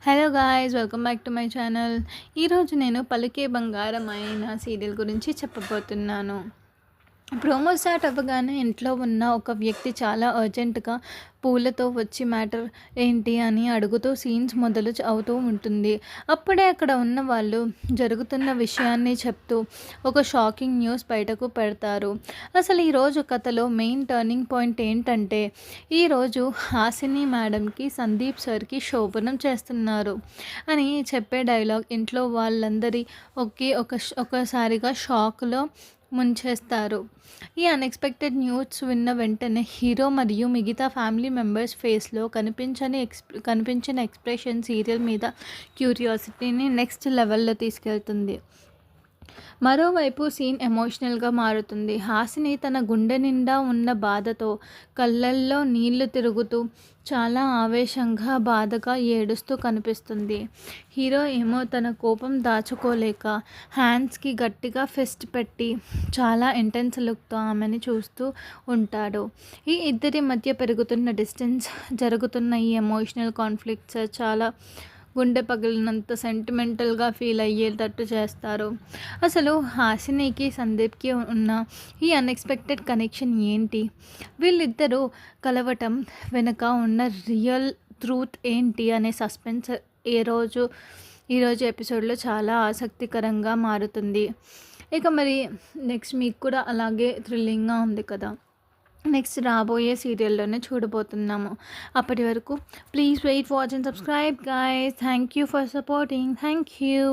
Hello guys, welcome back to my channel. ఈరోజు నేను పలికే బంగారం అయిన సీరియల్ గురించి చెప్పబోతున్నాను. ప్రోమో స్టార్ట్ అవ్వగానే ఇంట్లో ఉన్న ఒక వ్యక్తి చాలా అర్జెంటుగా పూలతో వచ్చి మ్యాటర్ ఏంటి అని అడుగుతూ సీన్స్ మొదలు అవుతూ ఉంటుంది. అప్పుడే అక్కడ ఉన్న వాళ్ళు జరుగుతున్న విషయాన్ని చెప్తూ ఒక షాకింగ్ న్యూస్ బయటకు పెడతారు. అసలు ఈరోజు కథలో మెయిన్ టర్నింగ్ పాయింట్ ఏంటంటే, ఈరోజు హాసిని మేడంకి సందీప్ సార్కి శోభనం చేస్తున్నారు అని చెప్పే డైలాగ్ ఇంట్లో వాళ్ళందరి ఒకసారిగా షాక్లో ముంచేస్తారు. ఈ అన్ఎక్స్పెక్టెడ్ న్యూస్ విన్న వెంటనే హీరో మరియు మిగతా ఫ్యామిలీ మెంబర్స్ ఫేస్లో కనిపించిన ఎక్స్ప్రెషన్ సీరియల్ మీద క్యూరియాసిటీని నెక్స్ట్ లెవెల్లో తీసుకెళ్తుంది. మరోవైపు సీన్ ఎమోషనల్గా మారుతుంది. హాసిని తన గుండె నిండా ఉన్న బాధతో కళ్ళల్లో నీళ్లు తిరుగుతూ చాలా ఆవేశంగా బాధగా ఏడుస్తూ కనిపిస్తుంది. హీరో ఏమో తన కోపం దాచుకోలేక హ్యాండ్స్కి గట్టిగా ఫిస్ట్ పెట్టి చాలా ఇంటెన్స్ లుక్తో ఆమెని చూస్తూ ఉంటాడు. ఈ ఇద్దరి మధ్య పెరుగుతున్న డిస్టెన్స్, జరుగుతున్న ఈ ఎమోషనల్ కాన్ఫ్లిక్ట్స్ చాలా గుండె పగిలినంత సెంటిమెంటల్గా ఫీల్ అయ్యేటట్టు చేస్తారు. అసలు హాసినికి సందీప్కి ఉన్న ఈ అన్ఎక్స్పెక్టెడ్ కనెక్షన్ ఏంటి? వీళ్ళిద్దరూ కలవటం వెనుక ఉన్న రియల్ ట్రూత్ ఏంటి అనే సస్పెన్స్ ఈరోజు ఎపిసోడ్లో చాలా ఆసక్తికరంగా మారుతుంది. ఇక మరి నెక్స్ట్ మీకు కూడా అలాగే థ్రిల్లింగ్గా ఉంది కదా, నెక్స్ట్ రాబోయే సీరియల్లోనే చూడబోతున్నాము. అప్పటి వరకు please wait, watch and subscribe guys. Thank you for supporting. Thank you.